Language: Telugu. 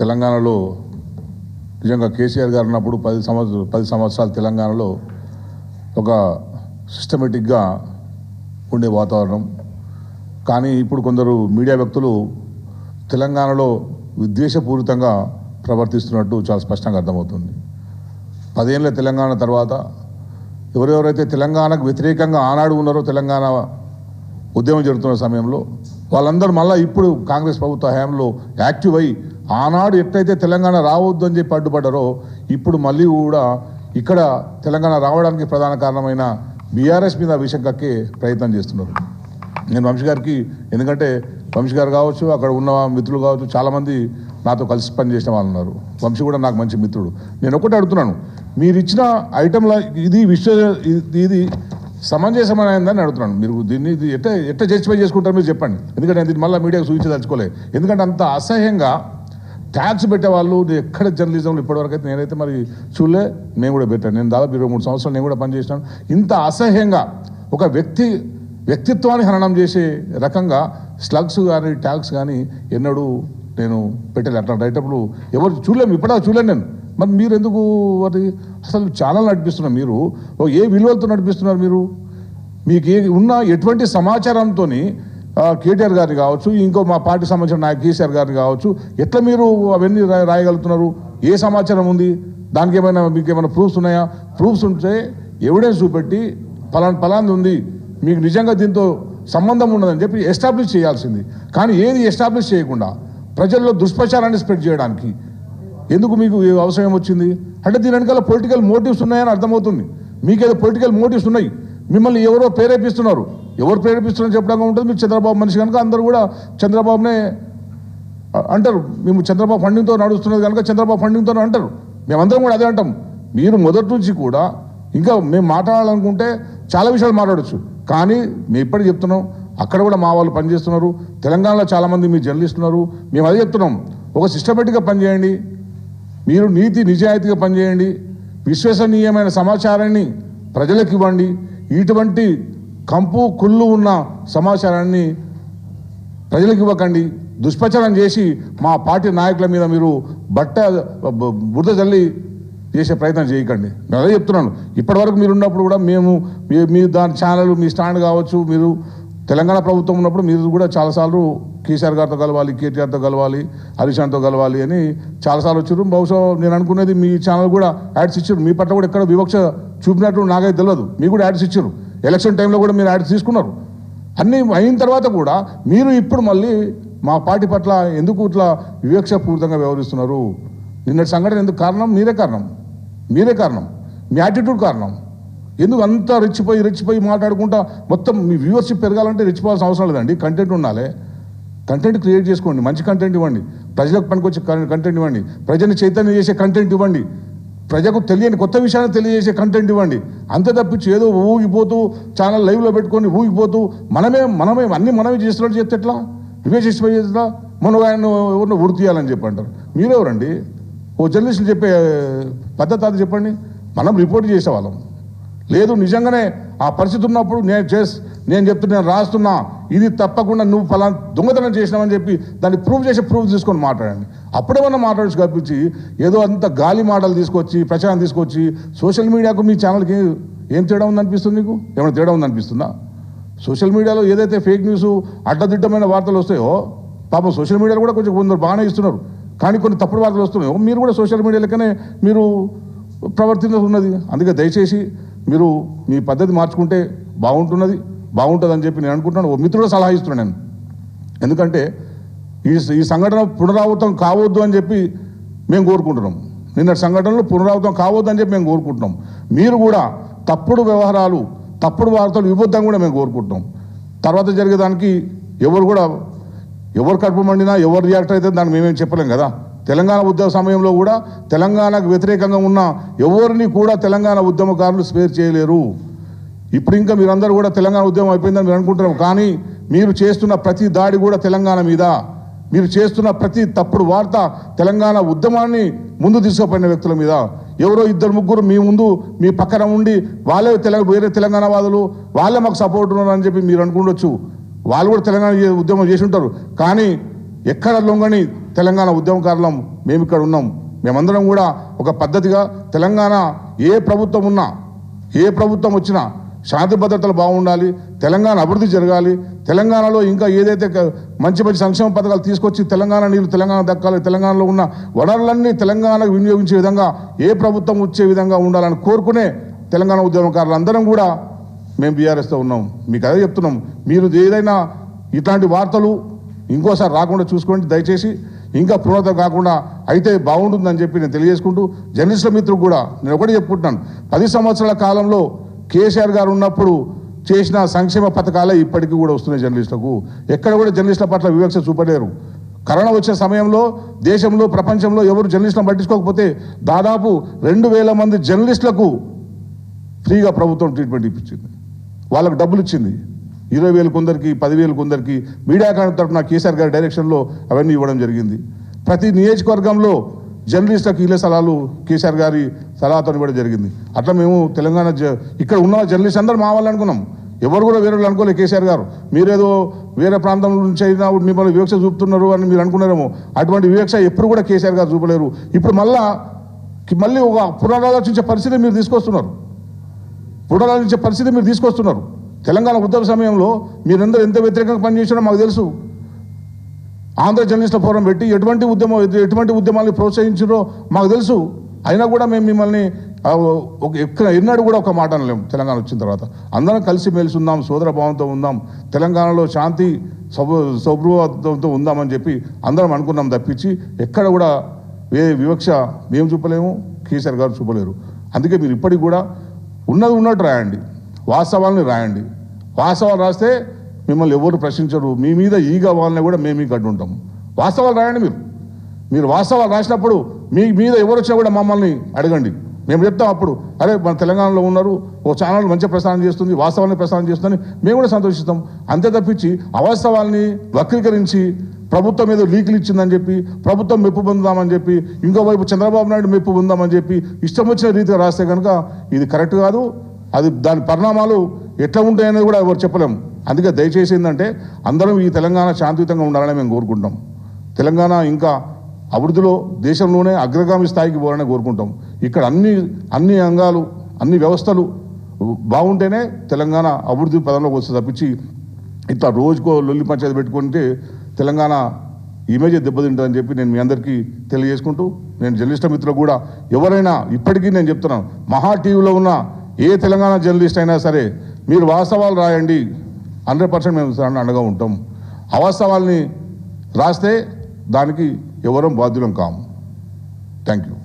తెలంగాణలో నిజంగా కేసీఆర్ గారు ఉన్నప్పుడు 10 సంవత్సరాలు తెలంగాణలో ఒక సిస్టమేటిక్గా ఉండే వాతావరణం. కానీ ఇప్పుడు కొందరు మీడియా వ్యక్తులు తెలంగాణలో విద్వేషపూరితంగా ప్రవర్తిస్తున్నట్టు చాలా స్పష్టంగా అర్థమవుతుంది. 10 ఏళ్ళ తెలంగాణ తర్వాత ఎవరెవరైతే తెలంగాణకు వ్యతిరేకంగా ఆనాడు ఉన్నారో, తెలంగాణ ఉద్యమం జరుగుతున్న సమయంలో వాళ్ళందరూ మళ్ళీ ఇప్పుడు కాంగ్రెస్ ప్రభుత్వ హయాంలో యాక్టివ్ అయ్యి ఆనాడు ఎట్లయితే తెలంగాణ రావద్దు అని చెప్పి అడ్డుపడ్డారో ఇప్పుడు మళ్ళీ కూడా ఇక్కడ తెలంగాణ రావడానికి ప్రధాన కారణమైన బీఆర్ఎస్ మీద విషం కక్కే ప్రయత్నం చేస్తున్నారు. నేను వంశీ గారికి, ఎందుకంటే వంశీ గారు కావచ్చు, అక్కడ ఉన్న మిత్రులు కావచ్చు, చాలామంది నాతో కలిసి పనిచేసిన వాళ్ళు ఉన్నారు. వంశీ కూడా నాకు మంచి మిత్రుడు. నేను ఒకటే అడుగుతున్నాను, మీరు ఇచ్చిన ఐటెంల ఇది సమంజసమైనదని అడుగుతున్నాను. మీరు దీన్ని ఎట్లా జస్టిఫై చేసుకుంటారో మీరు చెప్పండి. ఎందుకంటే నేను దీన్ని మళ్ళీ మీడియాకు చూపించదలుచుకోలేదు. ఎందుకంటే అంత అసహ్యంగా ట్యాక్స్ పెట్టేవాళ్ళు ఎక్కడ జర్నలిజంలో ఇప్పటివరకు అయితే నేనైతే మరి చూడలే. నేను కూడా పెట్టాను. నేను దాదాపు 23 సంవత్సరాలు నేను కూడా పనిచేసినాను. ఇంత అసహ్యంగా ఒక వ్యక్తిత్వాన్ని హననం చేసే రకంగా స్లగ్స్ కానీ ట్యాక్స్ కానీ ఎన్నడూ నేను పెట్టాను. అట్లా రైటప్లు ఎవరు చూడలేము, ఇప్పటిదా చూడలేను నేను. మరి మీరు ఎందుకు అది అసలు ఛానల్ నడిపిస్తున్నారు? మీరు ఏ విలువలతో నడిపిస్తున్నారు? మీకు ఉన్న ఎటువంటి సమాచారంతో కేటీఆర్ గారిని కావచ్చు, ఇంకో మా పార్టీకి సంబంధించిన నాయకు కేసీఆర్ గారిని కావచ్చు, ఎట్లా మీరు అవన్నీ రాయగలుగుతున్నారు? ఏ సమాచారం ఉంది? దానికి మీకు ఏమైనా ప్రూఫ్స్ ఉన్నాయా? ప్రూఫ్స్ ఉంటే ఎవిడెన్స్ చూపెట్టి పలాంది ఉంది, మీకు నిజంగా దీంతో సంబంధం ఉన్నదని చెప్పి ఎస్టాబ్లిష్ చేయాల్సింది. కానీ ఏది ఎస్టాబ్లిష్ చేయకుండా ప్రజల్లో దుష్ప్రచారాన్ని స్ప్రెడ్ చేయడానికి ఎందుకు మీకు అవసరం వచ్చింది? అంటే దీని వెనకాల పొలిటికల్ మోటివ్స్ ఉన్నాయని అర్థమవుతుంది. మీకేదో పొలిటికల్ మోటివ్స్ ఉన్నాయి. మిమ్మల్ని ఎవరో ప్రేరేపిస్తున్నారు. ఎవరు ప్రేరేపిస్తున్నారని చెప్పడంగా ఉంటుంది. మీరు చంద్రబాబు మనిషి కనుక అందరూ కూడా చంద్రబాబునే అంటారు. మేము చంద్రబాబు ఫండింగ్తో నడుస్తున్నది కనుక చంద్రబాబు ఫండింగ్తో అంటారు. మేమందరం కూడా అదే అంటాం. మీరు మొదటి నుంచి కూడా ఇంకా మేము మాట్లాడాలనుకుంటే చాలా విషయాలు మాట్లాడచ్చు. కానీ మేము ఇప్పటికీ చెప్తున్నాం, అక్కడ కూడా మా వాళ్ళు పనిచేస్తున్నారు. తెలంగాణలో చాలామంది మీ జర్నలిస్టులు ఉన్నారు. మేము అదే చెప్తున్నాం, ఒక సిస్టమేటిక్గా పనిచేయండి, మీరు నీతి నిజాయితీగా పనిచేయండి, విశ్వసనీయమైన సమాచారాన్ని ప్రజలకు ఇవ్వండి. ఇటువంటి కంపు కుళ్ళు ఉన్న సమాచారాన్ని ప్రజలకు ఇవ్వకండి. దుష్ప్రచారం చేసి మా పార్టీ నాయకుల మీద మీరు బురద జల్లి చేసే ప్రయత్నం చేయకండి. నేను అదే చెప్తున్నాను. ఇప్పటివరకు మీరు ఉన్నప్పుడు కూడా మేము మీ దాని ఛానల్, మీ స్టాండ్ కావచ్చు, మీరు తెలంగాణ ప్రభుత్వం ఉన్నప్పుడు మీరు కూడా చాలాసార్లు కేసీఆర్ గారితో కలవాలి, కేటీఆర్తో కలవాలి, హరీష్తో కలవాలి అని చాలాసార్లు వచ్చారు. బహుశా నేను అనుకునేది మీ ఛానల్ కూడా యాడ్స్ ఇచ్చారు. మీ పట్ల కూడా ఎక్కడ వివక్ష చూపినట్టు నాకైతే తెలియదు. మీకు కూడా యాడ్స్ ఇచ్చారు. ఎలక్షన్ టైంలో కూడా మీరు యాడ్స్ తీసుకున్నారు. అన్నీ అయిన తర్వాత కూడా మీరు ఇప్పుడు మళ్ళీ మా పార్టీ పట్ల ఎందుకు ఇట్లా వివక్షపూరితంగా వ్యవహరిస్తున్నారు? నిన్నటి సంఘటన ఎందుకు కారణం? మీరే కారణం. మీ యాటిట్యూడ్ కారణం. ఎందుకు అంతా రెచ్చిపోయి మాట్లాడుకుంటా మొత్తం మీ వ్యూవర్షిప్ పెరగాలంటే రెచ్చిపోవాల్సిన అవసరం లేదండి. కంటెంట్ ఉండాలి. కంటెంట్ క్రియేట్ చేసుకోండి. మంచి కంటెంట్ ఇవ్వండి. ప్రజలకు పనికొచ్చే కంటెంట్ ఇవ్వండి. ప్రజల్ని చైతన్యం చేసే కంటెంట్ ఇవ్వండి. ప్రజలకు తెలియని కొత్త విషయాన్ని తెలియజేసే కంటెంట్ ఇవ్వండి. అంతే తప్పించి ఏదో ఊగిపోతూ ఛానల్ లైవ్లో పెట్టుకొని ఊగిపోతూ మనమే మనమే చేస్తున్నట్టు చెప్తే ఎట్లా? ఇవే చేసిపోయి చేస్తా మనం ఆయన ఎవరినో ఉరి తీయాలని చెప్పి అంటారు. మీరెవరండి? ఓ జర్నలిస్టులు చెప్పే పద్ధతి అది చెప్పండి. మనం రిపోర్ట్ చేసేవాళ్ళం. లేదు నిజంగానే ఆ పరిస్థితి ఉన్నప్పుడు నేను చెప్తున్నా, రాస్తున్నా, ఇది తప్పకుండా నువ్వు ఫలానా దొంగతనం చేసినావని చెప్పి దాన్ని ప్రూఫ్ తీసుకొని మాట్లాడండి. అప్పుడేమన్నా మాట్లాడచ్చు కల్పించి ఏదో అంత గాలి మాటలు తీసుకొచ్చి ప్రచారం తీసుకొచ్చి సోషల్ మీడియాకు మీ ఛానల్కి ఏం తేడా ఉందనిపిస్తుంది? మీకు ఏమైనా తేడా ఉందనిపిస్తుందా? సోషల్ మీడియాలో ఏదైతే ఫేక్ న్యూస్ అడ్డదిడ్డమైన వార్తలు వస్తాయో, పాపం సోషల్ మీడియాలో కూడా కొందరు బాగానే ఇస్తున్నారు. కానీ కొన్ని తప్పుడు వార్తలు వస్తున్నాయో మీరు కూడా సోషల్ మీడియా లెక్కనే మీరు ప్రవర్తిస్తున్నది. అందుకే దయచేసి మీరు మీ పద్ధతి మార్చుకుంటే బాగుంటుందని చెప్పి నేను అనుకుంటున్నాను. ఓ మిత్రుడు సలహా ఇస్తున్నాను నేను. ఎందుకంటే ఈ సంఘటన పునరావృతం కావద్దు అని చెప్పి మేము కోరుకుంటున్నాం. నిన్నటి సంఘటనలు పునరావృతం కావద్దు అని చెప్పి మేము కోరుకుంటున్నాం. మీరు కూడా తప్పుడు వ్యవహారాలు, తప్పుడు వార్తలు ఇవ్వద్దని కూడా మేము కోరుకుంటున్నాం. తర్వాత జరిగేదానికి ఎవరు కడుపు మండినా, ఎవరు రియాక్ట్ అయితే దాన్ని మేమేం చెప్పలేం కదా. తెలంగాణ ఉద్యమ సమయంలో కూడా తెలంగాణకు వ్యతిరేకంగా ఉన్న ఎవరిని కూడా తెలంగాణ ఉద్యమకారులు స్పేర్ చేయలేరు. ఇప్పుడు ఇంకా మీరందరూ కూడా తెలంగాణ ఉద్యమం అయిపోయిందని మీరు అనుకుంటున్నారు. కానీ మీరు చేస్తున్న ప్రతి దాడి కూడా తెలంగాణ మీద, మీరు చేస్తున్న ప్రతి తప్పుడు వార్త తెలంగాణ ఉద్యమాన్ని ముందు తీసుకుపోయిన వ్యక్తుల మీద. ఎవరో 2-3 మీ ముందు మీ పక్కన ఉండి వాళ్ళే వేరే తెలంగాణ వాదులు, వాళ్ళే మాకు సపోర్ట్ ఉన్నారు అని చెప్పి మీరు అనుకుండొచ్చు. వాళ్ళు కూడా తెలంగాణ ఉద్యమం చేసి ఉంటారు. కానీ ఎక్కడ లొంగని తెలంగాణ ఉద్యమకారులం మేము ఇక్కడ ఉన్నాం. మేమందరం కూడా ఒక పద్ధతిగా తెలంగాణ ఏ ప్రభుత్వం ఉన్నా ఏ ప్రభుత్వం వచ్చినా శాంతి భద్రతలు బాగుండాలి, తెలంగాణ అభివృద్ధి జరగాలి, తెలంగాణలో ఇంకా ఏదైతే మంచి మంచి సంక్షేమ పథకాలు తీసుకొచ్చి తెలంగాణ నీళ్ళు తెలంగాణ దక్కాలి, తెలంగాణలో ఉన్న వనరులన్నీ తెలంగాణకు వినియోగించే విధంగా ఏ ప్రభుత్వం వచ్చే విధంగా ఉండాలని కోరుకునే తెలంగాణ ఉద్యమకారులు అందరం కూడా మేము బీఆర్ఎస్తో ఉన్నాం. మీకు అదే చెప్తున్నాం, మీరు ఏదైనా ఇట్లాంటి వార్తలు ఇంకోసారి రాకుండా చూసుకోండి దయచేసి. ఇంకా పునరుద్ధరణ కాకుండా అయితే బాగుంటుందని చెప్పి నేను తెలియజేసుకుంటూ, జర్నలిస్టుల మిత్రులు కూడా నేను ఒకటి చెప్పుకుంటున్నాను, 10 సంవత్సరాల కాలంలో కేసీఆర్ గారు ఉన్నప్పుడు చేసిన సంక్షేమ పథకాలే ఇప్పటికీ కూడా వస్తున్నాయి జర్నలిస్టులకు. ఎక్కడ కూడా జర్నలిస్టుల పట్ల వివక్ష చూపలేరు. కరోనా వచ్చే సమయంలో దేశంలో ప్రపంచంలో ఎవరు జర్నలిస్టులను పట్టించుకోకపోతే దాదాపు 2000 మంది జర్నలిస్టులకు ఫ్రీగా ప్రభుత్వం ట్రీట్మెంట్ ఇప్పించింది, వాళ్ళకు డబ్బులు ఇచ్చింది. 20,000 కొందరికి, 10,000 కొందరికి మీడియా తరఫున కేసీఆర్ గారి డైరెక్షన్లో అవన్నీ ఇవ్వడం జరిగింది. ప్రతి నియోజకవర్గంలో జర్నలిస్టులకు ఇళ్ళ స్థలాలు కేసీఆర్ గారి సలహాతో ఇవ్వడం జరిగింది. అట్లా మేము తెలంగాణ ఇక్కడ ఉన్న జర్నలిస్ట్ అందరూ మా వాళ్ళు అనుకున్నాం, ఎవరు కూడా వేరే వాళ్ళు అనుకోలేదు. కేసీఆర్ గారు మీరేదో వేరే ప్రాంతం నుంచి అయినా మిమ్మల్ని వివక్ష చూపుతున్నారు అని మీరు అనుకున్నారేమో, అటువంటి వివక్ష ఎప్పుడు కూడా కేసీఆర్ గారు చూపలేరు. ఇప్పుడు మళ్ళీ ఒక పునరాలోచించే పరిస్థితి మీరు తీసుకొస్తున్నారు. తెలంగాణ ఉద్యమ సమయంలో మీరందరూ ఎంత వ్యతిరేకంగా పనిచేసినారో మాకు తెలుసు. ఆంధ్ర జర్నలిస్టుల ఫోరం పెట్టి ఎటువంటి ఉద్యమాన్ని ప్రోత్సహించారో మాకు తెలుసు. అయినా కూడా మేము మిమ్మల్ని ఎన్నడూ కూడా ఒక మాట అనలేము. తెలంగాణ వచ్చిన తర్వాత అందరం కలిసి మెలిసి ఉందాం, సోదర భావంతో ఉందాం, తెలంగాణలో శాంతి సౌభ్రవంతో ఉందామని చెప్పి అందరం అనుకున్నాం తప్పించి ఎక్కడ కూడా వివక్ష మేము చూపలేము, కేసీఆర్ గారు చూపలేరు. అందుకే మీరు ఇప్పటికి కూడా ఉన్నది ఉన్నట్టు రాయండి, వాస్తవాలని రాయండి. వాస్తవాలు రాస్తే మిమ్మల్ని ఎవరు ప్రశ్నించరు. మీ మీద ఈగ వాళ్ళని కూడా మేము మీకు అడ్డుంటాము. వాస్తవాలు రాయండి. మీరు వాస్తవాలు రాసినప్పుడు మీ మీద ఎవరు వచ్చినా కూడా మమ్మల్ని అడగండి, మేము చెప్తాం. అప్పుడు అరే మన తెలంగాణలో ఉన్నారు, ఓ ఛానల్ మంచిగా ప్రసారం చేస్తుంది, వాస్తవాన్ని ప్రసారం చేస్తుందని మేము కూడా సంతోషిస్తాం. అంతే తప్పించి అవాస్తవాల్ని వక్రీకరించి ప్రభుత్వం ఏదో లీకులు ఇచ్చిందని చెప్పి, ప్రభుత్వం మెప్పు పొందుదామని చెప్పి, ఇంకోవైపు చంద్రబాబు నాయుడు మెప్పు పొందామని చెప్పి ఇష్టం వచ్చిన రీతిగా రాస్తే కనుక ఇది కరెక్ట్ కాదు. అది దాని పరిణామాలు ఎట్లా ఉంటాయనేది కూడా ఎవరు చెప్పలేము. అందుకే దయచేసి ఏంటంటే అందరం ఈ తెలంగాణ శాంతియుతంగా ఉండాలని మేము కోరుకుంటాం. తెలంగాణ ఇంకా అభివృద్ధిలో దేశంలోనే అగ్రగామి స్థాయికి పోవాలని కోరుకుంటాం. ఇక్కడ అన్ని అంగాలు, అన్ని వ్యవస్థలు బాగుంటేనే తెలంగాణ అభివృద్ధి పదంలోకి వస్తే తప్పించి ఇట్లా రోజుకో లొల్లి పంచాయతీ పెట్టుకుంటే తెలంగాణ ఇమేజ్ దెబ్బతింటుందని చెప్పి నేను మీ అందరికీ తెలియజేసుకుంటూ, నేను జర్నలిస్టుల మిత్రులు కూడా ఎవరైనా ఇప్పటికీ నేను చెప్తున్నాను, మహా టీవీలో ఉన్న ఏ తెలంగాణ జర్నలిస్ట్ అయినా సరే మీరు వాస్తవాలు రాయండి, 100% మేము అండగా ఉంటాం. అవాస్తవాల్ని రాస్తే దానికి ఎవరం బాధ్యులం కాము. Thank you.